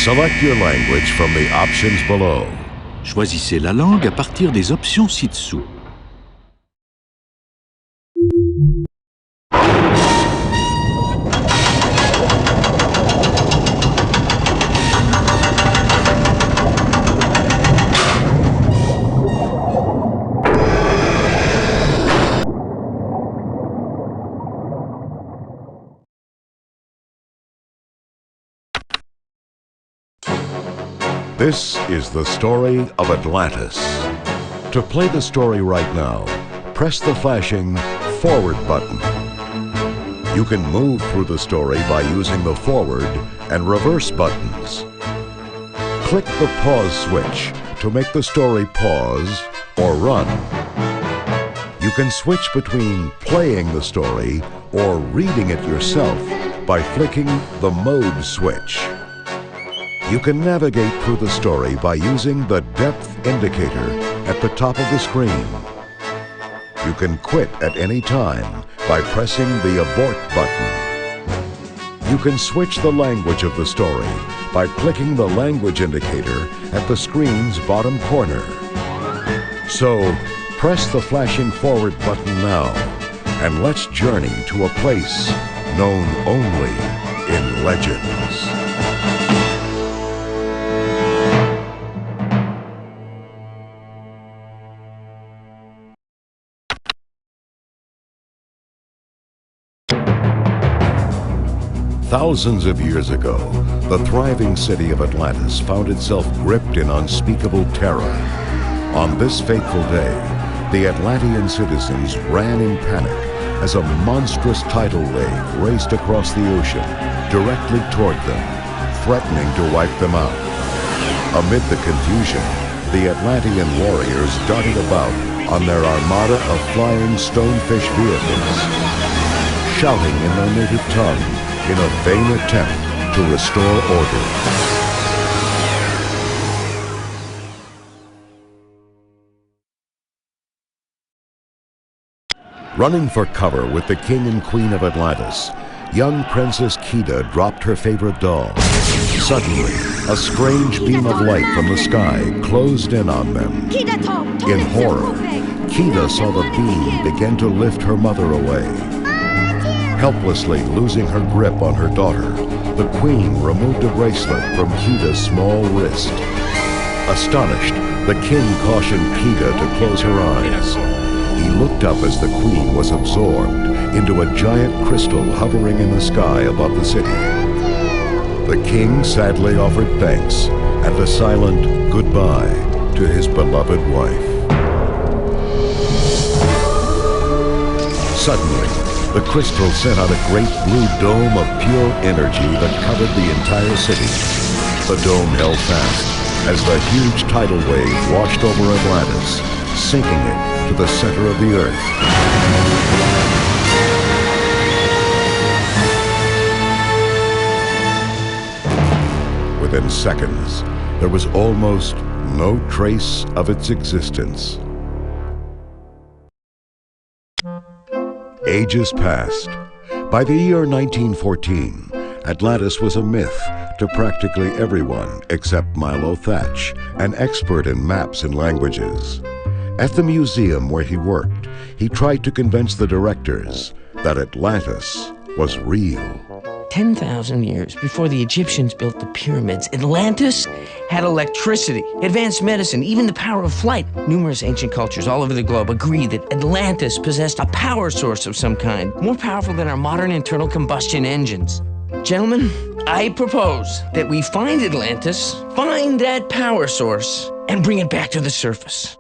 Select your language from the options below. Choisissez la langue à partir des options ci-dessous. This is the story of Atlantis. To play the story right now, press the flashing forward button. You can move through the story by using the forward and reverse buttons. Click the pause switch to make the story pause or run. You can switch between playing the story or reading it yourself by flicking the mode switch. You can navigate through the story by using the depth indicator at the top of the screen. You can quit at any time by pressing the abort button. You can switch the language of the story by clicking the language indicator at the screen's bottom corner. So, press the flashing forward button now, and let's journey to a place known only in legends. Thousands of years ago, the thriving city of Atlantis found itself gripped in unspeakable terror. On this fateful day, the Atlantean citizens ran in panic as a monstrous tidal wave raced across the ocean directly toward them, threatening to wipe them out. Amid the confusion, the Atlantean warriors darted about on their armada of flying stonefish vehicles, shouting in their native tongue in a vain attempt to restore order. Running for cover with the king and queen of Atlantis, young Princess Kida dropped her favorite doll. Suddenly, a strange beam of light from the sky closed in on them. In horror, Kida saw the beam begin to lift her mother away. Helplessly losing her grip on her daughter, the queen removed a bracelet from Kida's small wrist. Astonished, the king cautioned Kida to close her eyes. He looked up as the queen was absorbed into a giant crystal hovering in the sky above the city. The king sadly offered thanks and a silent goodbye to his beloved wife. Suddenly, the crystal sent out a great blue dome of pure energy that covered the entire city. The dome held fast as the huge tidal wave washed over Atlantis, sinking it to the center of the earth. Within seconds, there was almost no trace of its existence. Ages passed. By the year 1914, Atlantis was a myth to practically everyone except Milo Thatch, an expert in maps and languages. At the museum where he worked, he tried to convince the directors that Atlantis was real. 10,000 years before the Egyptians built the pyramids, Atlantis had electricity, advanced medicine, even the power of flight. Numerous ancient cultures all over the globe agree that Atlantis possessed a power source of some kind, more powerful than our modern internal combustion engines. Gentlemen, I propose that we find Atlantis, find that power source, and bring it back to the surface.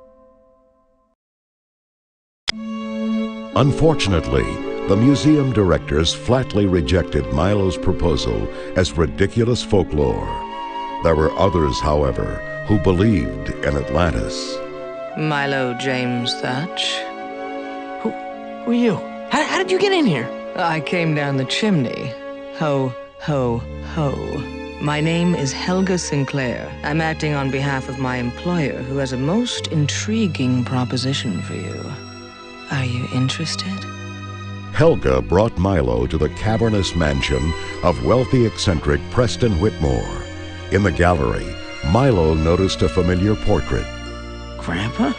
Unfortunately, the museum directors flatly rejected Milo's proposal as ridiculous folklore. There were others, however, who believed in Atlantis. Milo James Thatch. Who are you? How did you get in here? I came down the chimney. Ho, ho, ho. My name is Helga Sinclair. I'm acting on behalf of my employer, who has a most intriguing proposition for you. Are you interested? Helga brought Milo to the cavernous mansion of wealthy eccentric Preston Whitmore. In the gallery, Milo noticed a familiar portrait. Grandpa?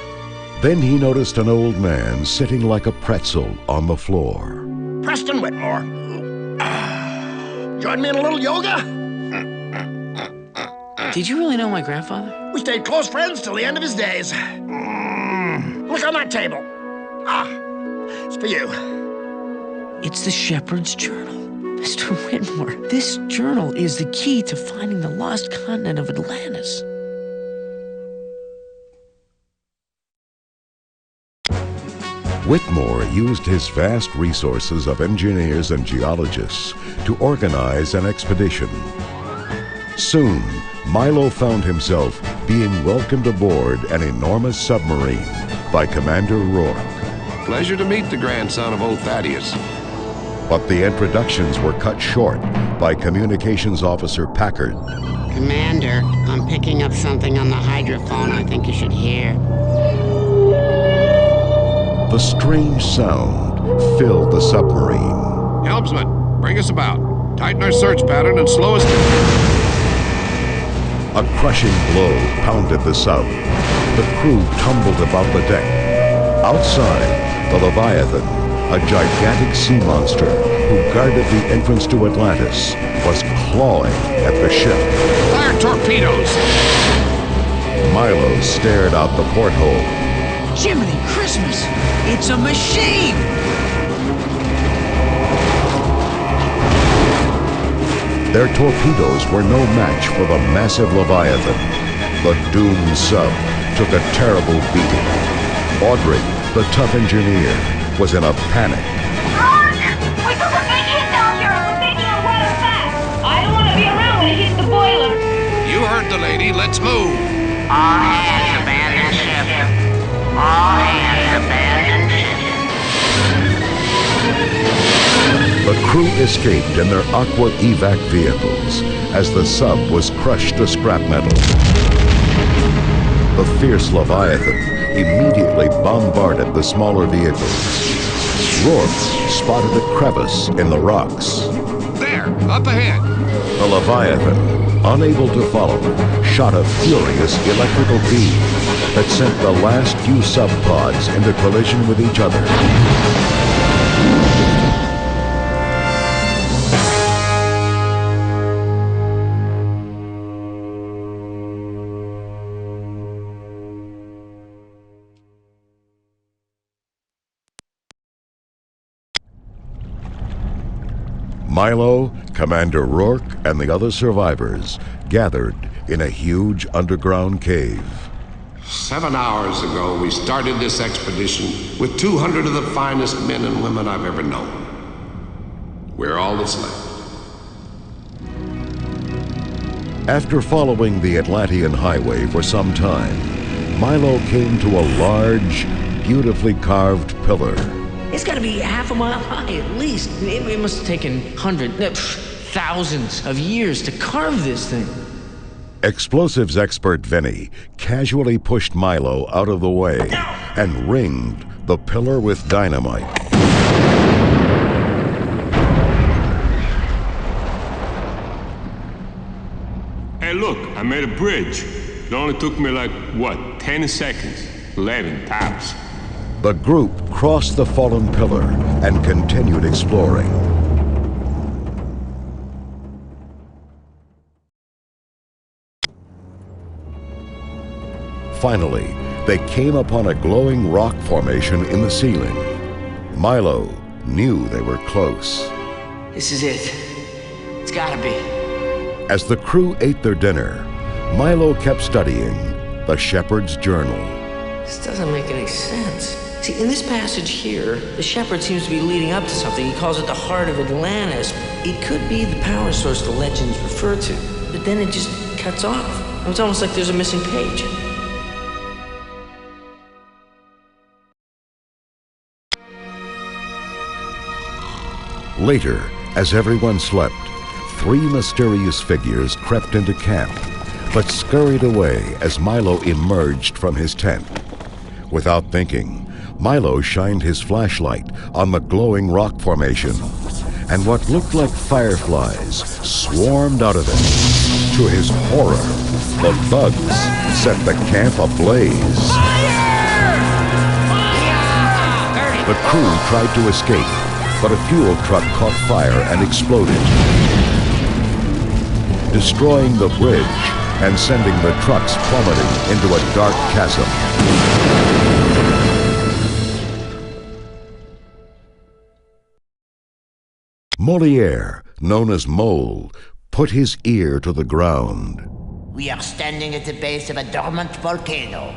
Then he noticed an old man sitting like a pretzel on the floor. Preston Whitmore. Join me in a little yoga? Did you really know my grandfather? We stayed close friends till the end of his days. Look on that table. It's for you. It's the Shepherd's Journal. Mr. Whitmore, this journal is the key to finding the lost continent of Atlantis. Whitmore used his vast resources of engineers and geologists to organize an expedition. Soon, Milo found himself being welcomed aboard an enormous submarine by Commander Rourke. Pleasure to meet the grandson of old Thaddeus. But the introductions were cut short by Communications Officer Packard. Commander, I'm picking up something on the hydrophone I think you should hear. The strange sound filled the submarine. Helmsman, bring us about. Tighten our search pattern and slow us down. A crushing blow pounded the sub. The crew tumbled about the deck. Outside, the Leviathan, a gigantic sea monster who guarded the entrance to Atlantis, was clawing at the ship. Fire torpedoes! Milo stared out the porthole. Jiminy Christmas! It's a machine! Their torpedoes were no match for the massive Leviathan. The doomed sub took a terrible beating. Audrey, the tough engineer, was in a panic. Run! We took a big hit down here. We're making our way fast. I don't want to be around when it hits the boiler. You heard the lady. Let's move. All hands abandon ship. All hands abandon ship. The crew escaped in their aqua evac vehicles as the sub was crushed to scrap metal. The fierce Leviathan immediately bombarded the smaller vehicles. Rourke spotted a crevice in the rocks. There, up ahead. The Leviathan, unable to follow, shot a furious electrical beam that sent the last few sub-pods into collision with each other. Milo, Commander Rourke, and the other survivors gathered in a huge underground cave. 7 hours ago, we started this expedition with 200 of the finest men and women I've ever known. We're all that's left. After following the Atlantean highway for some time, Milo came to a large, beautifully carved pillar. It's got to be half a mile high at least. It must have taken thousands of years to carve this thing. Explosives expert Vinny casually pushed Milo out of the way and ringed the pillar with dynamite. Hey, look, I made a bridge. It only took me 10 seconds? 11 tops. The group crossed the fallen pillar and continued exploring. Finally, they came upon a glowing rock formation in the ceiling. Milo knew they were close. This is it. It's gotta be. As the crew ate their dinner, Milo kept studying the Shepherd's Journal. This doesn't make any sense. See, in this passage here, the shepherd seems to be leading up to something. He calls it the heart of Atlantis. It could be the power source the legends refer to, but then it just cuts off. It's almost like there's a missing page. Later, as everyone slept, 3 mysterious figures crept into camp, but scurried away as Milo emerged from his tent. Without thinking, Milo shined his flashlight on the glowing rock formation and what looked like fireflies swarmed out of it. To his horror, the thugs set the camp ablaze. The crew tried to escape, but a fuel truck caught fire and exploded, destroying the bridge and sending the trucks plummeting into a dark chasm. Molière, known as Mole, put his ear to the ground. We are standing at the base of a dormant volcano.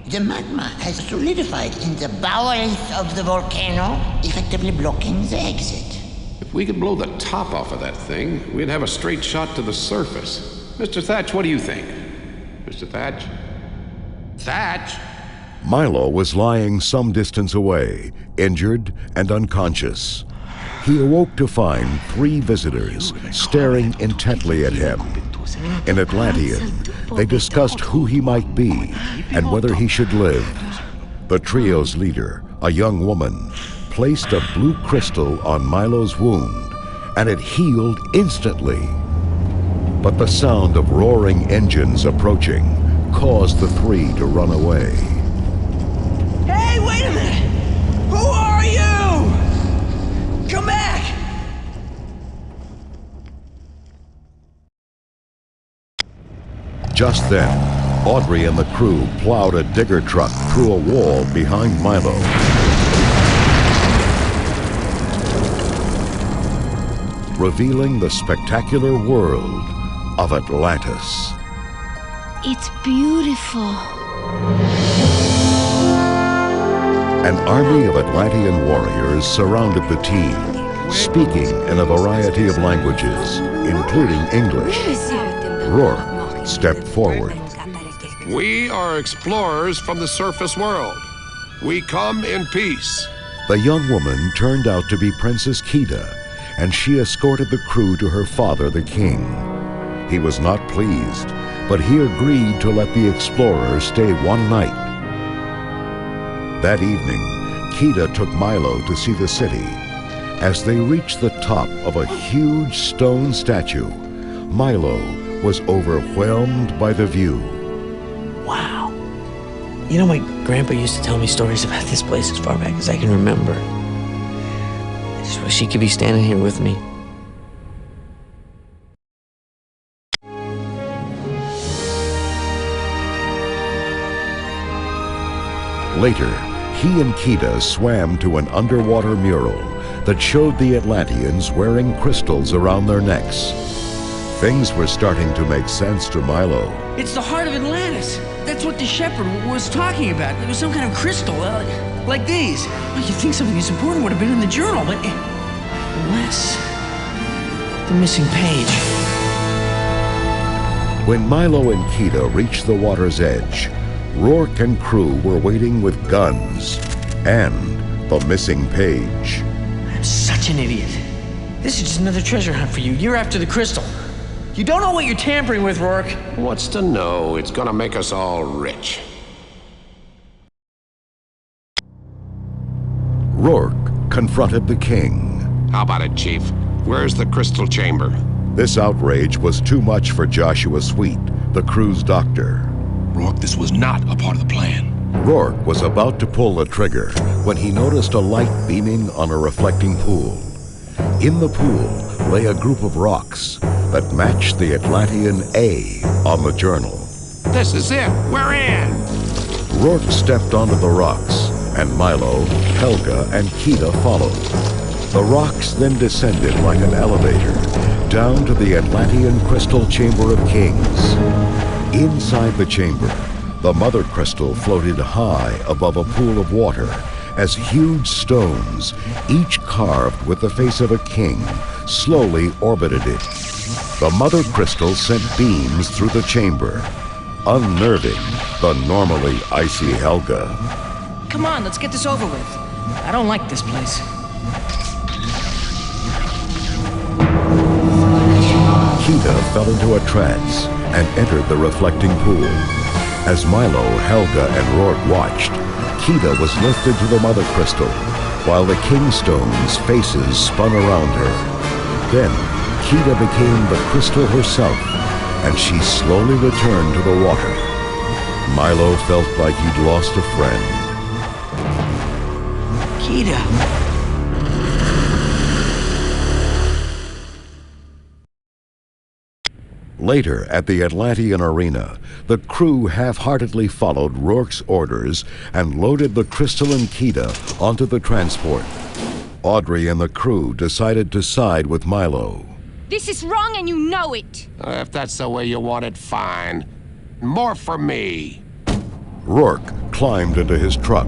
The magma has solidified in the bowels of the volcano, effectively blocking the exit. If we could blow the top off of that thing, we'd have a straight shot to the surface. Mr. Thatch, what do you think? Mr. Thatch? Thatch? Milo was lying some distance away, injured and unconscious. He awoke to find 3 visitors staring intently at him. In Atlantean, they discussed who he might be and whether he should live. The trio's leader, a young woman, placed a blue crystal on Milo's wound, and it healed instantly. But the sound of roaring engines approaching caused the 3 to run away. Hey, wait a minute! Who are you? Come back! Just then, Audrey and the crew plowed a digger truck through a wall behind Milo. Revealing the spectacular world of Atlantis. It's beautiful. An army of Atlantean warriors surrounded the team, speaking in a variety of languages, including English. Rourke stepped forward. We are explorers from the surface world. We come in peace. The young woman turned out to be Princess Kida, and she escorted the crew to her father, the king. He was not pleased, but he agreed to let the explorers stay one night. That evening, Kida took Milo to see the city. As they reached the top of a huge stone statue, Milo was overwhelmed by the view. Wow. You know, my grandpa used to tell me stories about this place as far back as I can remember. I just wish he could be standing here with me. Later, he and Kida swam to an underwater mural that showed the Atlanteans wearing crystals around their necks. Things were starting to make sense to Milo. It's the heart of Atlantis. That's what the shepherd was talking about. It was some kind of crystal, like these. Well, you'd think something as important would have been in the journal, but unless the missing page. When Milo and Kida reached the water's edge, Rourke and crew were waiting with guns and the missing page. I'm such an idiot. This is just another treasure hunt for you. You're after the crystal. You don't know what you're tampering with, Rourke. What's to know? It's gonna make us all rich. Rourke confronted the king. How about it, Chief? Where's the crystal chamber? This outrage was too much for Joshua Sweet, the crew's doctor. Rourke, this was not a part of the plan. Rourke was about to pull the trigger when he noticed a light beaming on a reflecting pool. In the pool lay a group of rocks that matched the Atlantean A on the journal. This is it. We're in. Rourke stepped onto the rocks, and Milo, Helga, and Kida followed. The rocks then descended like an elevator down to the Atlantean Crystal Chamber of Kings. Inside the chamber, the mother crystal floated high above a pool of water as huge stones, each carved with the face of a king, slowly orbited it. The mother crystal sent beams through the chamber, unnerving the normally icy Helga. Come on, let's get this over with. I don't like this place. Kida fell into a trance and entered the reflecting pool. As Milo, Helga, and Rourke watched, Kida was lifted to the mother crystal. while the Kingstone's faces spun around her. Then, Kida became the crystal herself, and she slowly returned to the water. Milo felt like he'd lost a friend. Kida! Later, at the Atlantean arena, the crew half-heartedly followed Rourke's orders and loaded the crystalline Kida onto the transport. Audrey and the crew decided to side with Milo. This is wrong and you know it. If that's the way you want it, fine. More for me. Rourke climbed into his truck.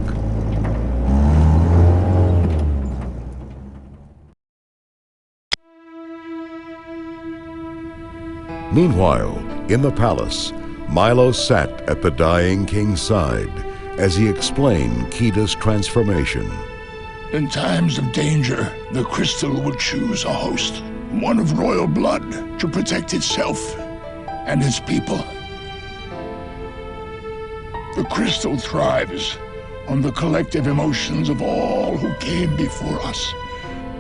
Meanwhile, in the palace, Milo sat at the dying king's side as he explained Kida's transformation. In times of danger, the crystal will choose a host, one of royal blood, to protect itself and its people. The crystal thrives on the collective emotions of all who came before us.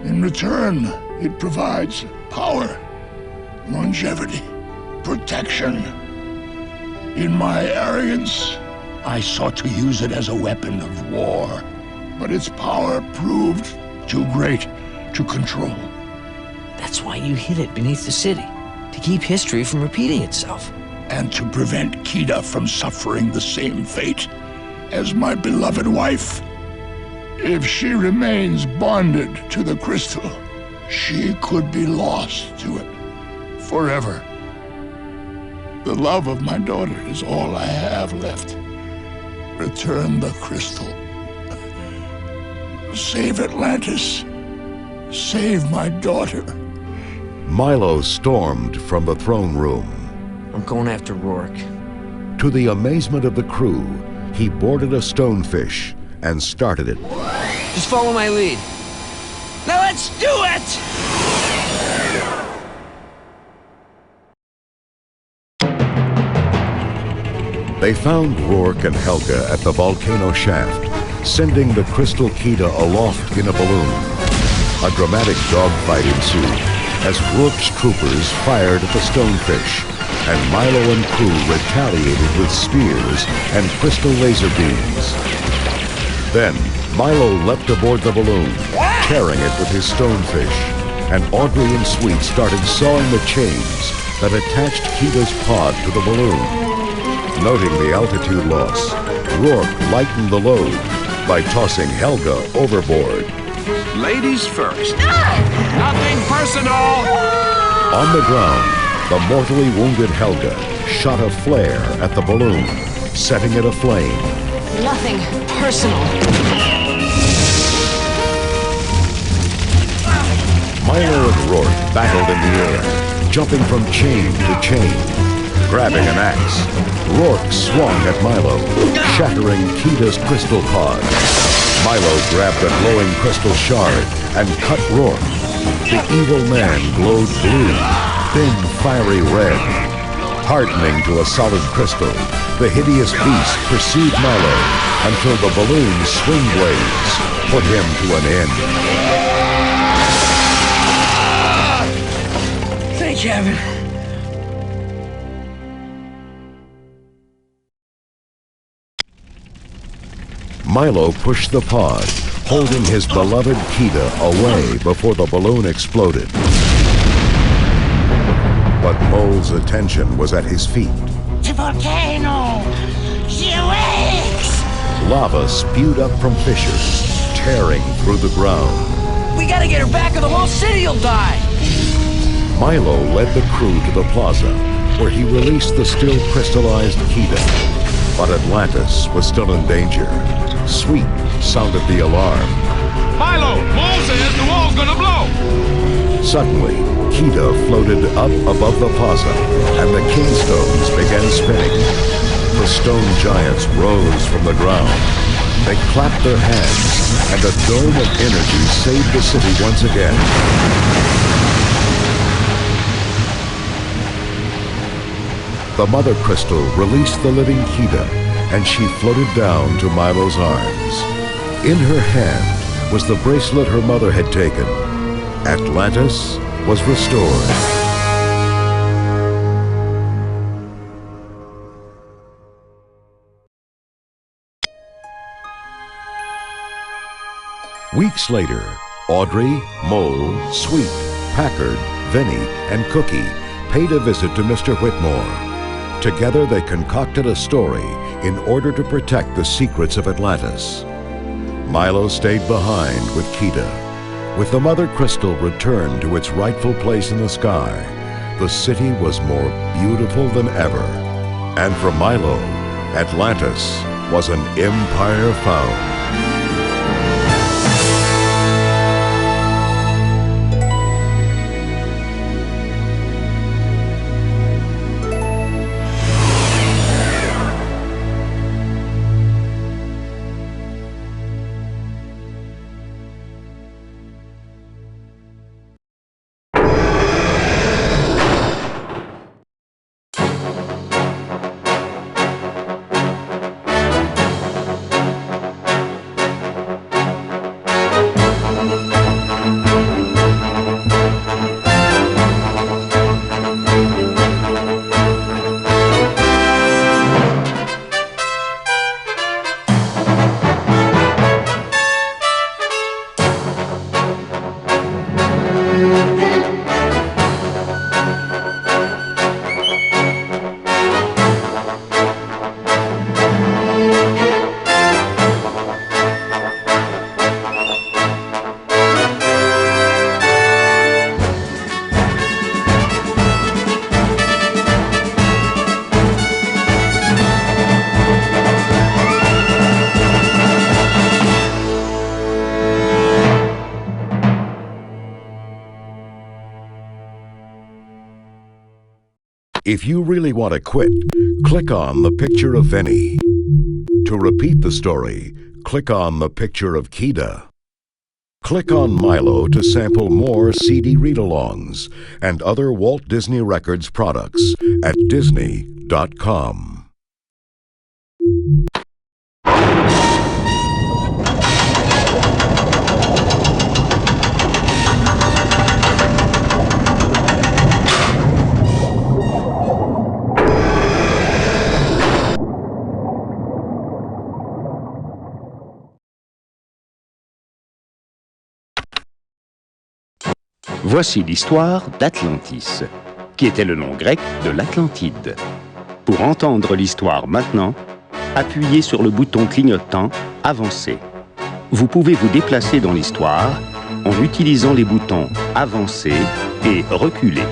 In return, it provides power, longevity, protection. In my arrogance, I sought to use it as a weapon of war, but its power proved too great to control. That's why you hid it beneath the city, to keep history from repeating itself. And to prevent Kida from suffering the same fate as my beloved wife. If she remains bonded to the crystal, she could be lost to it forever. The love of my daughter is all I have left. Return the crystal. Save Atlantis. Save my daughter. Milo stormed from the throne room. I'm going after Rourke. To the amazement of the crew, he boarded a stonefish and started it. Just follow my lead. Now let's do it! They found Rourke and Helga at the volcano shaft, sending the crystal Kida aloft in a balloon. A dramatic dogfight ensued as Rourke's troopers fired at the stonefish, and Milo and crew retaliated with spears and crystal laser beams. Then, Milo leapt aboard the balloon, tearing it with his stonefish, and Audrey and Sweet started sawing the chains that attached Kida's pod to the balloon. Noting the altitude loss, Rourke lightened the load by tossing Helga overboard. Ladies first. Nothing personal! On the ground, the mortally wounded Helga shot a flare at the balloon, setting it aflame. Nothing personal. Milo and Rourke battled in the air, jumping from chain to chain. Grabbing an axe, Rourke swung at Milo, shattering Kida's crystal pod. Milo grabbed a glowing crystal shard and cut Rourke. The evil man glowed blue, then fiery red. Hardening to a solid crystal, the hideous beast pursued Milo until the balloon's swing blades put him to an end. Thank you, Evan. Milo pushed the pod, holding his beloved Kida away before the balloon exploded. But Mole's attention was at his feet. The volcano! She awakes! Lava spewed up from fissures, tearing through the ground. We gotta get her back or the whole city'll die! Milo led the crew to the plaza, where he released the still crystallized Kida. But Atlantis was still in danger. Sweet sounded the alarm. Milo, Mole says the wall's gonna blow! Suddenly, Kida floated up above the plaza, and the Kingstones began spinning. The stone giants rose from the ground. They clapped their hands, and a dome of energy saved the city once again. The Mother Crystal released the living Kida, and she floated down to Milo's arms. In her hand was the bracelet her mother had taken. Atlantis was restored. Weeks later, Audrey, Mole, Sweet, Packard, Vinny, and Cookie paid a visit to Mr. Whitmore. Together they concocted a story in order to protect the secrets of Atlantis. Milo stayed behind with Kida. With the Mother Crystal returned to its rightful place in the sky, the city was more beautiful than ever. And for Milo, Atlantis was an empire found. If you really want to quit, click on the picture of Vinny. To repeat the story, click on the picture of Kida. Click on Milo to sample more CD read-alongs and other Walt Disney Records products at Disney.com. Voici l'histoire d'Atlantis, qui était le nom grec de l'Atlantide. Pour entendre l'histoire maintenant, appuyez sur le bouton clignotant « Avancer ». Vous pouvez vous déplacer dans l'histoire en utilisant les boutons « Avancer » et « Reculer ».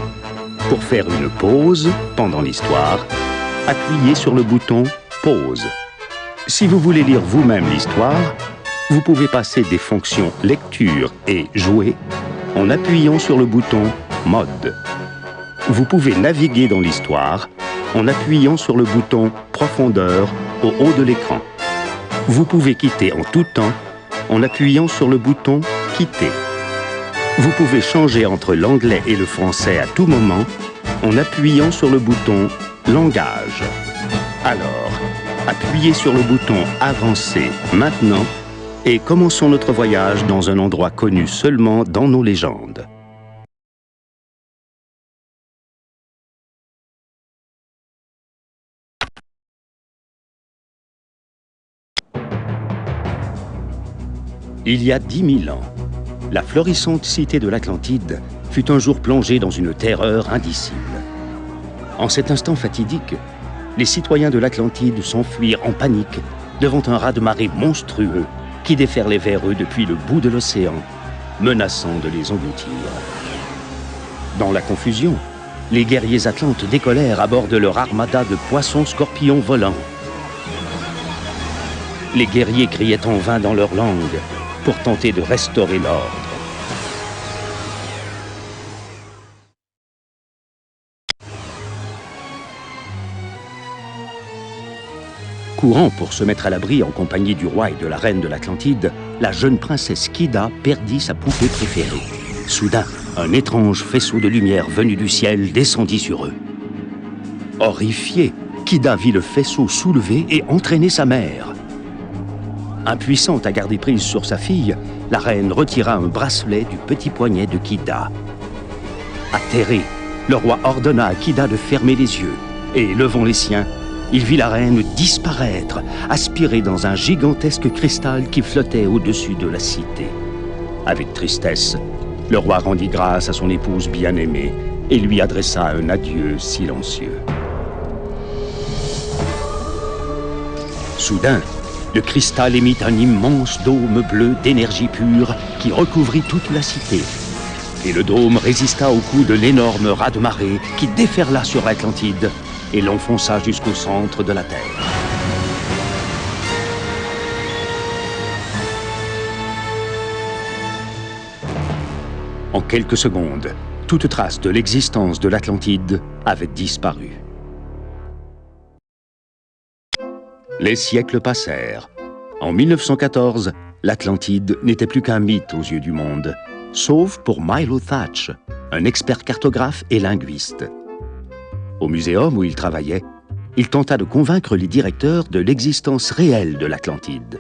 Pour faire une pause pendant l'histoire, appuyez sur le bouton « Pause ». Si vous voulez lire vous-même l'histoire, vous pouvez passer des fonctions « Lecture » et « Jouer » en appuyant sur le bouton « Mode ». Vous pouvez naviguer dans l'histoire en appuyant sur le bouton « Profondeur » au haut de l'écran. Vous pouvez quitter en tout temps en appuyant sur le bouton « Quitter ». Vous pouvez changer entre l'anglais et le français à tout moment en appuyant sur le bouton « Langage ». Alors, appuyez sur le bouton « Avancer » maintenant et commençons notre voyage dans un endroit connu seulement dans nos légendes. Il y a 10 000 ans, la florissante cité de l'Atlantide fut un jour plongée dans une terreur indicible. En cet instant fatidique, les citoyens de l'Atlantide s'enfuirent en panique devant un raz-de-marée monstrueux qui déferlait vers eux depuis le bout de l'océan, menaçant de les engloutir. Dans la confusion, les guerriers atlantes décollèrent à bord de leur armada de poissons-scorpions volants. Les guerriers criaient en vain dans leur langue pour tenter de restaurer l'ordre. Courant pour se mettre à l'abri en compagnie du roi et de la reine de l'Atlantide, la jeune princesse Kida perdit sa poupée préférée. Soudain, un étrange faisceau de lumière venu du ciel descendit sur eux. Horrifiée, Kida vit le faisceau soulever et entraîner sa mère. Impuissante à garder prise sur sa fille, la reine retira un bracelet du petit poignet de Kida. Atterré, le roi ordonna à Kida de fermer les yeux, et levant les siens, il vit la reine disparaître, aspirée dans un gigantesque cristal qui flottait au-dessus de la cité. Avec tristesse, le roi rendit grâce à son épouse bien-aimée et lui adressa un adieu silencieux. Soudain, le cristal émit un immense dôme bleu d'énergie pure qui recouvrit toute la cité. Et le dôme résista au coup de l'énorme raz-de-marée qui déferla sur l'Atlantide et l'enfonça jusqu'au centre de la Terre. En quelques secondes, toute trace de l'existence de l'Atlantide avait disparu. Les siècles passèrent. En 1914, l'Atlantide n'était plus qu'un mythe aux yeux du monde, sauf pour Milo Thatch, un expert cartographe et linguiste. Au muséum où il travaillait, il tenta de convaincre les directeurs de l'existence réelle de l'Atlantide.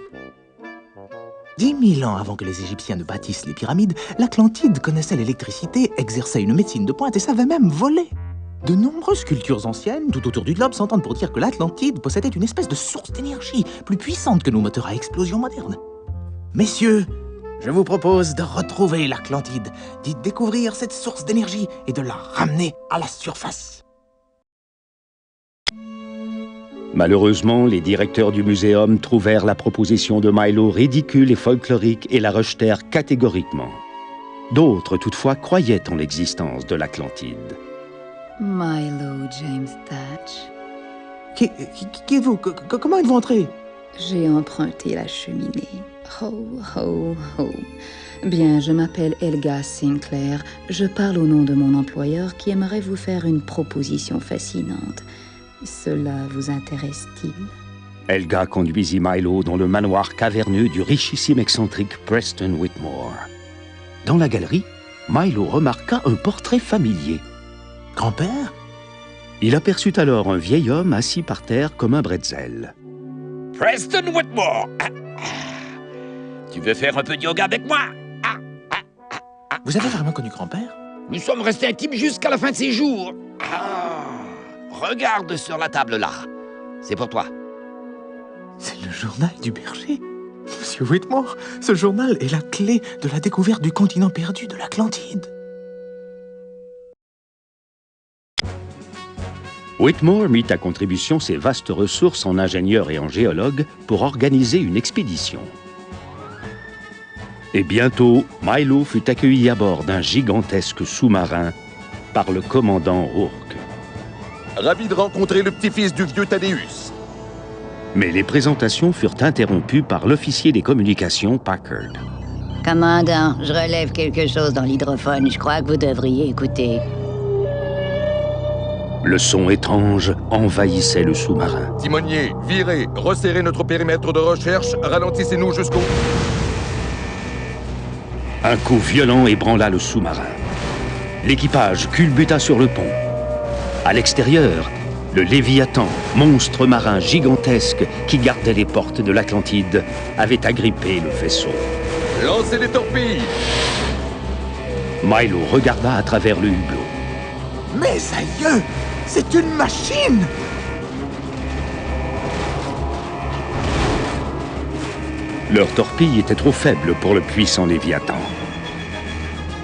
10 000 ans avant que les Égyptiens ne bâtissent les pyramides, l'Atlantide connaissait l'électricité, exerçait une médecine de pointe et savait même voler. De nombreuses cultures anciennes, tout autour du globe, s'entendent pour dire que l'Atlantide possédait une espèce de source d'énergie plus puissante que nos moteurs à explosion modernes. Messieurs, je vous propose de retrouver l'Atlantide, d'y découvrir cette source d'énergie et de la ramener à la surface. Malheureusement, les directeurs du muséum trouvèrent la proposition de Milo ridicule et folklorique et la rejetèrent catégoriquement. D'autres, toutefois, croyaient en l'existence de l'Atlantide. Milo James Thatch. Qui êtes-vous? Comment êtes-vous entré? J'ai emprunté la cheminée. Ho, ho, ho. Bien, je m'appelle Helga Sinclair. Je parle au nom de mon employeur qui aimerait vous faire une proposition fascinante. Cela vous intéresse-t-il? Helga conduisit Milo dans le manoir caverneux du richissime excentrique Preston Whitmore. Dans la galerie, Milo remarqua un portrait familier. Grand-père? Il aperçut alors un vieil homme assis par terre comme un bretzel. Preston Whitmore! Tu veux faire un peu de yoga avec moi? Vous avez vraiment connu grand-père? Nous sommes restés intimes jusqu'à la fin de ses jours. Regarde sur la table là. C'est pour toi. C'est le journal du berger. Monsieur Whitmore, ce journal est la clé de la découverte du continent perdu de l'Atlantide. Whitmore mit à contribution ses vastes ressources en ingénieur et en géologue pour organiser une expédition. Et bientôt, Milo fut accueilli à bord d'un gigantesque sous-marin par le commandant Rourke. Ravi de rencontrer le petit-fils du vieux Thaddeus. Mais les présentations furent interrompues par l'officier des communications Packard. Commandant, je relève quelque chose dans l'hydrophone. Je crois que vous devriez écouter. Le son étrange envahissait le sous-marin. Timonier, virez, resserrez notre périmètre de recherche, ralentissez-nous jusqu'au... Un coup violent ébranla le sous-marin. L'équipage culbuta sur le pont. À l'extérieur, le Léviathan, monstre marin gigantesque qui gardait les portes de l'Atlantide, avait agrippé le vaisseau. Lancez les torpilles! Milo regarda à travers le hublot. Mes aïeux! C'est une machine! Leurs torpilles étaient trop faibles pour le puissant Léviathan.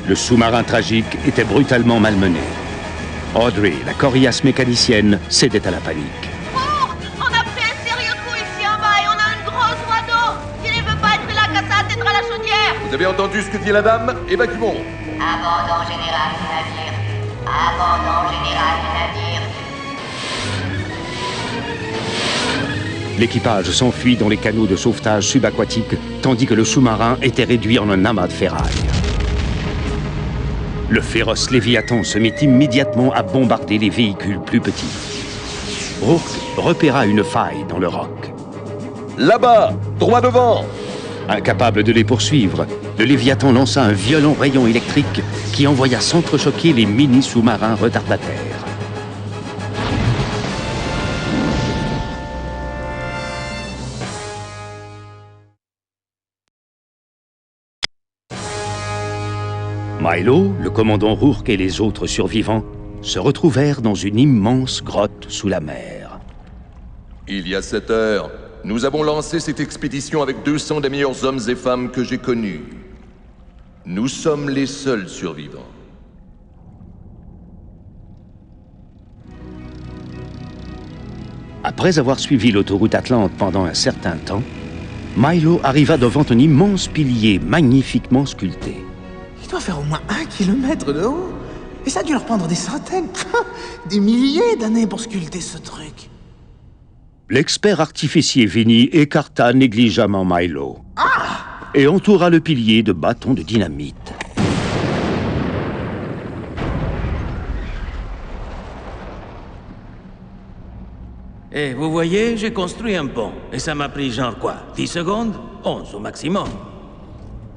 Le sous-marin tragique était brutalement malmené. Audrey, la coriace mécanicienne, cédait à la panique. On a pris un sérieux coup ici en bas et on a une grosse oiseau. S'il ne veut pas être là, qu'à ça, t'être à la chaudière. Vous avez entendu ce que dit la dame? Évacuons. Abandon général du navire. Abandon général du navire. L'équipage s'enfuit dans les canaux de sauvetage subaquatiques, tandis que le sous-marin était réduit en un amas de ferraille. Le féroce Léviathan se mit immédiatement à bombarder les véhicules plus petits. Rourke repéra une faille dans le roc. Là-bas, droit devant! Incapable de les poursuivre, le Léviathan lança un violent rayon électrique qui envoya s'entrechoquer les mini-sous-marins retardataires. Milo, le commandant Rourke et les autres survivants se retrouvèrent dans une immense grotte sous la mer. Il y a 7 heures, nous avons lancé cette expédition avec 200 des meilleurs hommes et femmes que j'ai connus. Nous sommes les seuls survivants. Après avoir suivi l'autoroute Atlante pendant un certain temps, Milo arriva devant un immense pilier magnifiquement sculpté. Il doit faire au moins 1 kilomètre de haut. Et ça a dû leur prendre des centaines, des milliers d'années pour sculpter ce truc. L'expert artificier Vinny écarta négligemment Milo et entoura le pilier de bâtons de dynamite. Et vous voyez, j'ai construit un pont. Et ça m'a pris genre quoi, 10 secondes? 11 au maximum.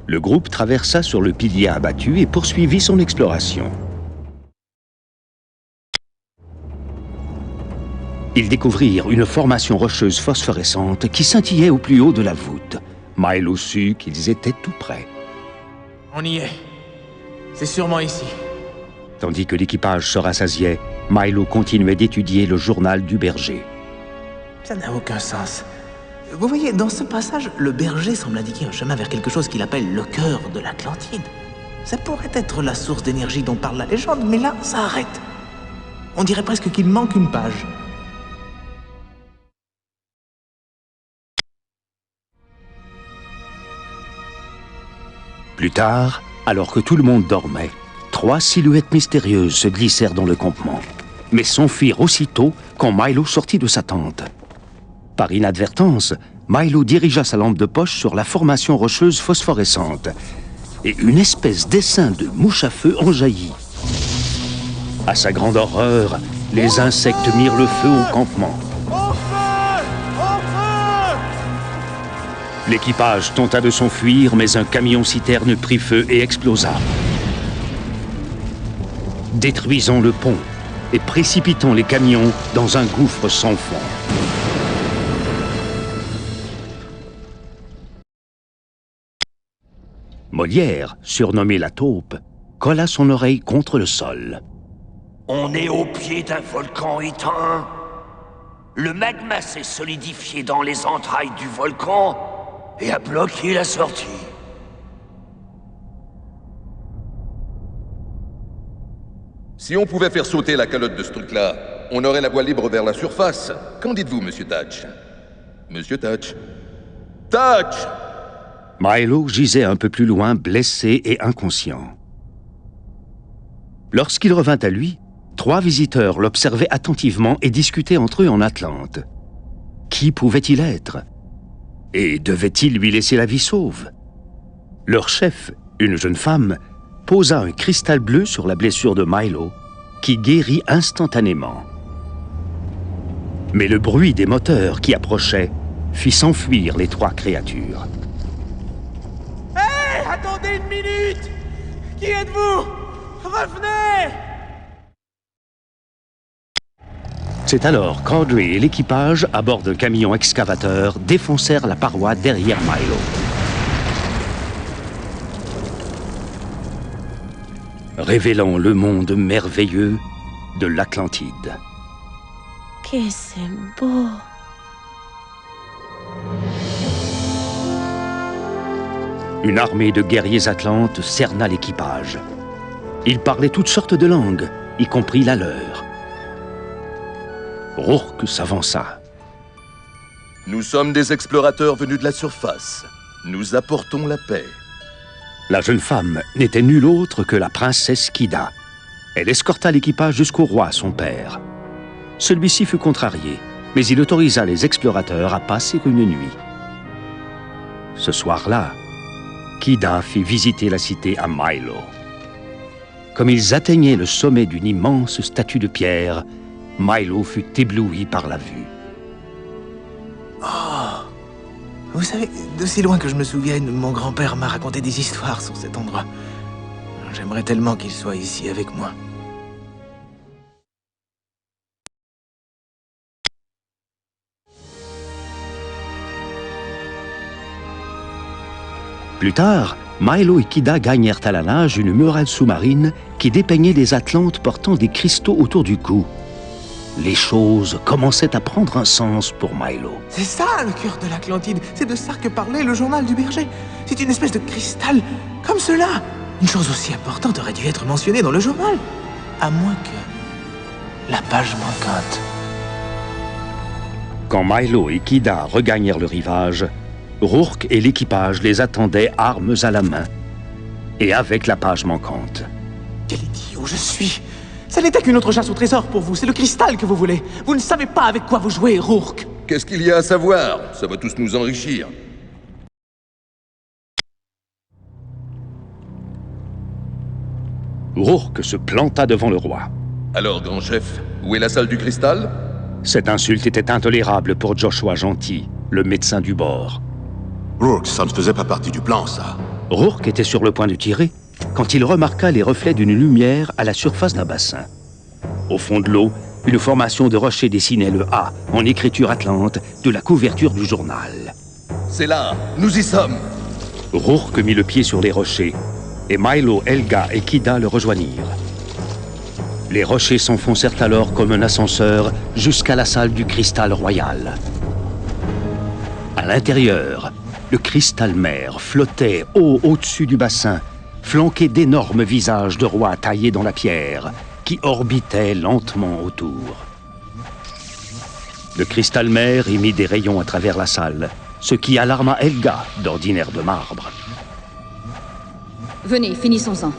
Le groupe traversa sur le pilier abattu et poursuivit son exploration. Ils découvrirent une formation rocheuse phosphorescente qui scintillait au plus haut de la voûte. Milo sut qu'ils étaient tout près. On y est. C'est sûrement ici. Tandis que l'équipage se rassasiait, Milo continuait d'étudier le journal du berger. Ça n'a aucun sens. Vous voyez, dans ce passage, le berger semble indiquer un chemin vers quelque chose qu'il appelle le cœur de l'Atlantide. Ça pourrait être la source d'énergie dont parle la légende, mais là, ça arrête. On dirait presque qu'il manque une page. Plus tard, alors que tout le monde dormait, 3 silhouettes mystérieuses se glissèrent dans le campement, mais s'enfuirent aussitôt quand Milo sortit de sa tente. Par inadvertance, Milo dirigea sa lampe de poche sur la formation rocheuse phosphorescente, et une espèce d'essaim de mouche à feu en jaillit. À sa grande horreur, les insectes mirent le feu au campement. L'équipage tenta de s'enfuir, mais un camion-citerne prit feu et explosa, détruisant le pont et précipitant les camions dans un gouffre sans fond. Molière, surnommé la taupe, colla son oreille contre le sol. On est au pied d'un volcan éteint. Le magma s'est solidifié dans les entrailles du volcan et a bloqué la sortie. Si on pouvait faire sauter la calotte de ce truc-là, on aurait la voie libre vers la surface. Qu'en dites-vous, Monsieur Thatch? Monsieur Thatch? Thatch! Milo gisait un peu plus loin, blessé et inconscient. Lorsqu'il revint à lui, 3 visiteurs l'observaient attentivement et discutaient entre eux en Atlante. Qui pouvait-il être? Et devait-il lui laisser la vie sauve? Leur chef, une jeune femme, posa un cristal bleu sur la blessure de Milo, qui guérit instantanément. Mais le bruit des moteurs qui approchaient fit s'enfuir les 3 créatures. Hé, attendez une minute! Qui êtes-vous? Revenez! C'est alors qu'Audrey et l'équipage, à bord d'un camion excavateur, défoncèrent la paroi derrière Milo. Révélant le monde merveilleux de l'Atlantide. Que c'est beau. Une armée de guerriers atlantes cerna l'équipage. Ils parlaient toutes sortes de langues, y compris la leur. Rourke s'avança. Nous sommes des explorateurs venus de la surface. Nous apportons la paix. La jeune femme n'était nulle autre que la princesse Kida. Elle escorta l'équipage jusqu'au roi, son père. Celui-ci fut contrarié, mais il autorisa les explorateurs à passer une nuit. Ce soir-là, Kida fit visiter la cité à Milo. Comme ils atteignaient le sommet d'une immense statue de pierre, Milo fut ébloui par la vue. Oh! Vous savez, de si loin que je me souvienne, mon grand-père m'a raconté des histoires sur cet endroit. J'aimerais tellement qu'il soit ici avec moi. Plus tard, Milo et Kida gagnèrent à la nage une muraille sous-marine qui dépeignait des Atlantes portant des cristaux autour du cou. Les choses commençaient à prendre un sens pour Milo. C'est ça le cœur de l'Atlantide. C'est de ça que parlait le journal du berger. C'est une espèce de cristal comme cela. Une chose aussi importante aurait dû être mentionnée dans le journal. À moins que la page manquante. Quand Milo et Kida regagnèrent le rivage, Rourke et l'équipage les attendaient armes à la main. Et avec la page manquante. Quel idiot je suis! Ça n'était qu'une autre chasse au trésor pour vous, c'est le cristal que vous voulez. Vous ne savez pas avec quoi vous jouez, Rourke. Qu'est-ce qu'il y a à savoir? Ça va tous nous enrichir. Rourke se planta devant le roi. Alors, grand chef, où est la salle du cristal? Cette insulte était intolérable pour Joshua Gentil, le médecin du bord. Rourke, ça ne faisait pas partie du plan, ça. Rourke était sur le point de tirer quand il remarqua les reflets d'une lumière à la surface d'un bassin. Au fond de l'eau, une formation de rochers dessinait le A, en écriture atlante, de la couverture du journal. C'est là, nous y sommes. Rourke mit le pied sur les rochers, et Milo, Helga et Kida le rejoignirent. Les rochers s'enfoncèrent alors comme un ascenseur jusqu'à la salle du cristal royal. À l'intérieur, le cristal-mer flottait haut au-dessus du bassin, flanqué d'énormes visages de rois taillés dans la pierre, qui orbitaient lentement autour. Le cristal-mer émit des rayons à travers la salle, ce qui alarma Helga, d'ordinaire de marbre. Venez, finissons-en.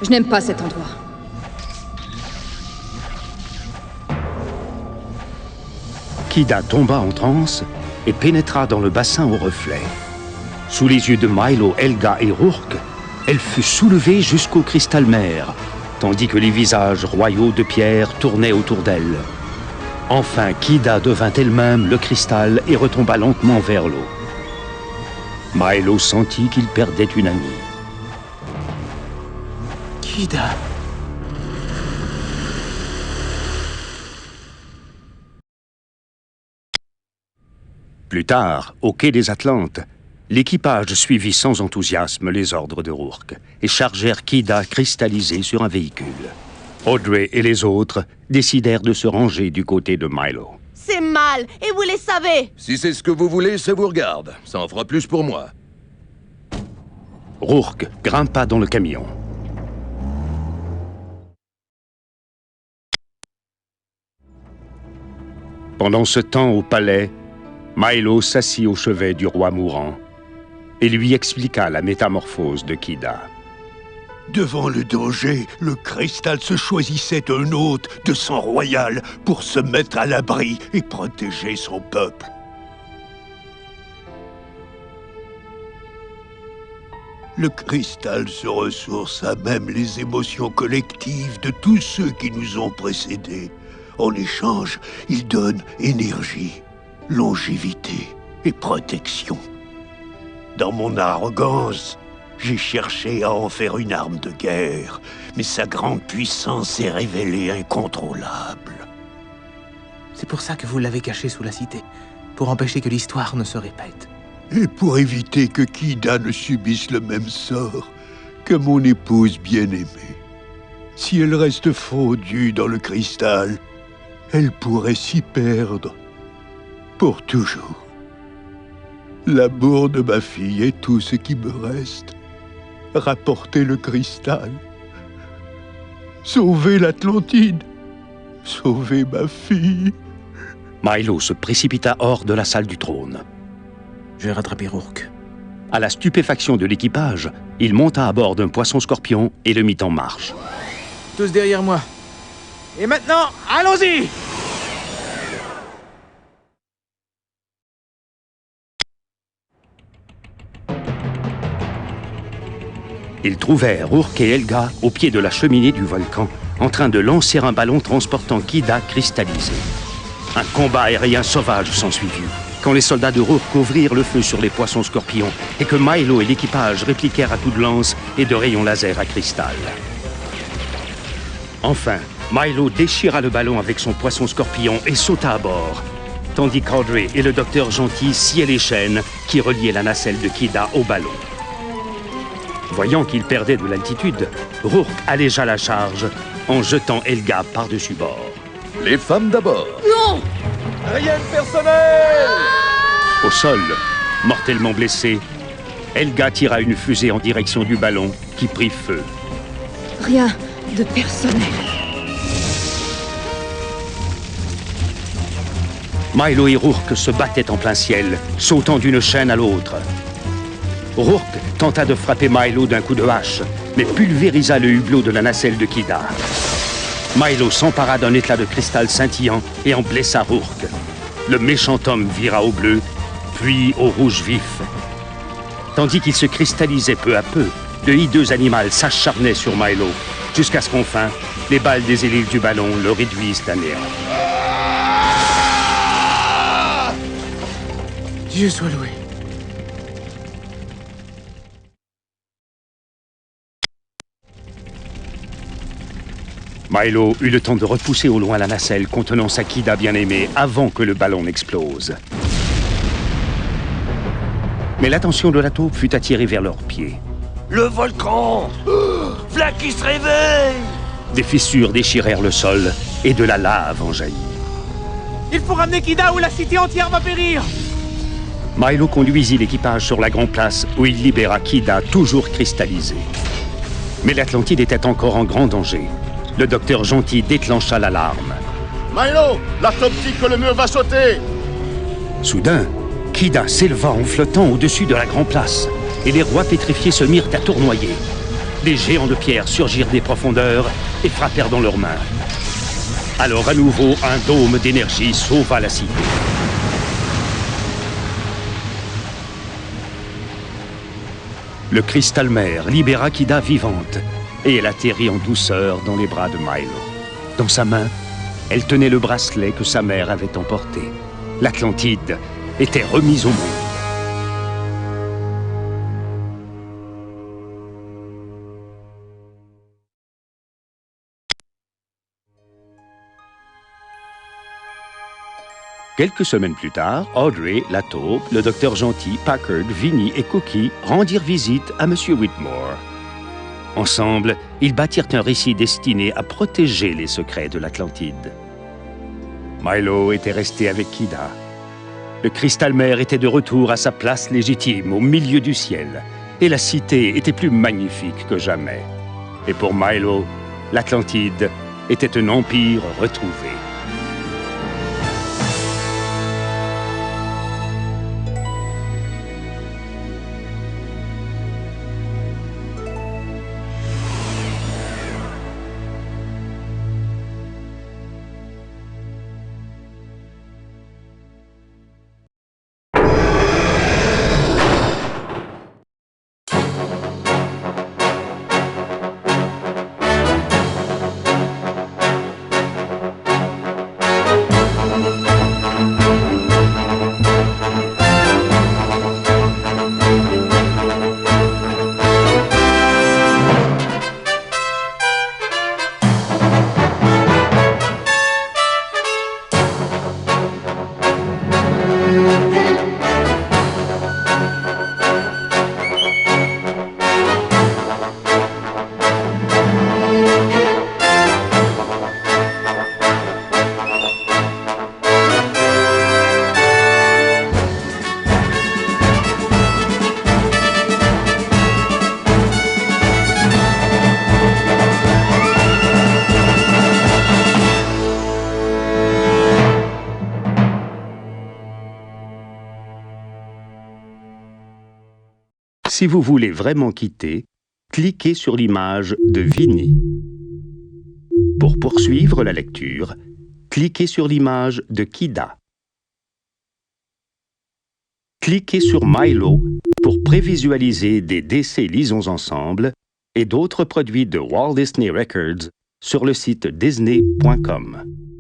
Je n'aime pas cet endroit. Kida tomba en transe et pénétra dans le bassin aux reflets. Sous les yeux de Milo, Helga et Rourke, elle fut soulevée jusqu'au cristal-mer, tandis que les visages royaux de pierre tournaient autour d'elle. Enfin, Kida devint elle-même le cristal et retomba lentement vers l'eau. Milo sentit qu'il perdait une amie. Kida. Plus tard, au quai des Atlantes, l'équipage suivit sans enthousiasme les ordres de Rourke et chargèrent Kida cristallisé sur un véhicule. Audrey et les autres décidèrent de se ranger du côté de Milo. C'est mal, et vous les savez. Si c'est ce que vous voulez, ça vous regarde. Ça en fera plus pour moi. Rourke grimpa dans le camion. Pendant ce temps au palais, Milo s'assit au chevet du roi mourant et lui expliqua la métamorphose de Kida. Devant le danger, le cristal se choisissait un hôte de sang royal pour se mettre à l'abri et protéger son peuple. Le cristal se ressource à même les émotions collectives de tous ceux qui nous ont précédés. En échange, il donne énergie, longévité et protection. Dans mon arrogance, j'ai cherché à en faire une arme de guerre, mais sa grande puissance s'est révélée incontrôlable. C'est pour ça que vous l'avez caché sous la cité, pour empêcher que l'histoire ne se répète. Et pour éviter que Kida ne subisse le même sort que mon épouse bien-aimée. Si elle reste fondue dans le cristal, elle pourrait s'y perdre pour toujours. L'amour de ma fille est tout ce qui me reste. Rapporter le cristal. Sauver l'Atlantide. Sauver ma fille. Milo se précipita hors de la salle du trône. Je vais rattraper Rourke. À la stupéfaction de l'équipage, il monta à bord d'un poisson-scorpion et le mit en marche. Tous derrière moi. Et maintenant, allons-y! Ils trouvèrent Rourke et Helga au pied de la cheminée du volcan, en train de lancer un ballon transportant Kida cristallisé. Un combat aérien sauvage s'ensuivit, quand les soldats de Rourke ouvrirent le feu sur les poissons-scorpions et que Milo et l'équipage répliquèrent à coups de lance et de rayons laser à cristal. Enfin, Milo déchira le ballon avec son poisson-scorpion et sauta à bord, tandis qu'Audrey et le docteur Gentil sciaient les chaînes qui reliaient la nacelle de Kida au ballon. Voyant qu'il perdait de l'altitude, Rourke allégea la charge en jetant Helga par-dessus bord. Les femmes d'abord. Non! Rien de personnel! Au sol, mortellement blessée, Helga tira une fusée en direction du ballon qui prit feu. Rien de personnel. Milo et Rourke se battaient en plein ciel, sautant d'une chaîne à l'autre. Rourke tenta de frapper Milo d'un coup de hache, mais pulvérisa le hublot de la nacelle de Kida. Milo s'empara d'un éclat de cristal scintillant et en blessa Rourke. Le méchant homme vira au bleu, puis au rouge vif. Tandis qu'il se cristallisait peu à peu, de hideux animal s'acharnait sur Milo, jusqu'à ce qu'enfin, les balles des hélices du ballon le réduisent à néant. Dieu soit loué. Milo eut le temps de repousser au loin la nacelle contenant sa Kida bien-aimée avant que le ballon n'explose. Mais l'attention de la taupe fut attirée vers leurs pieds. Le volcan! V'là qui se réveille! Des fissures déchirèrent le sol et de la lave en jaillit. Il faut ramener Kida ou la cité entière va périr! Milo conduisit l'équipage sur la grande place où il libéra Kida toujours cristallisée. Mais l'Atlantide était encore en grand danger. Le docteur Gentil déclencha l'alarme. Milo, la taupe dit que le mur va sauter! Soudain, Kida s'éleva en flottant au-dessus de la grande place et les rois pétrifiés se mirent à tournoyer. Des géants de pierre surgirent des profondeurs et frappèrent dans leurs mains. Alors à nouveau, un dôme d'énergie sauva la cité. Le cristal-mère libéra Kida vivante et elle atterrit en douceur dans les bras de Milo. Dans sa main, elle tenait le bracelet que sa mère avait emporté. L'Atlantide était remise au monde. Quelques semaines plus tard, Audrey, la taupe, le docteur Gentil, Packard, Vinny et Cookie rendirent visite à M. Whitmore. Ensemble, ils bâtirent un récit destiné à protéger les secrets de l'Atlantide. Milo était resté avec Kida. Le cristal-mère était de retour à sa place légitime au milieu du ciel, et la cité était plus magnifique que jamais. Et pour Milo, l'Atlantide était un empire retrouvé. Si vous voulez vraiment quitter, cliquez sur l'image de Vinny. Pour poursuivre la lecture, cliquez sur l'image de Kida. Cliquez sur Milo pour prévisualiser des DC Lisons Ensemble et d'autres produits de Walt Disney Records sur le site disney.com.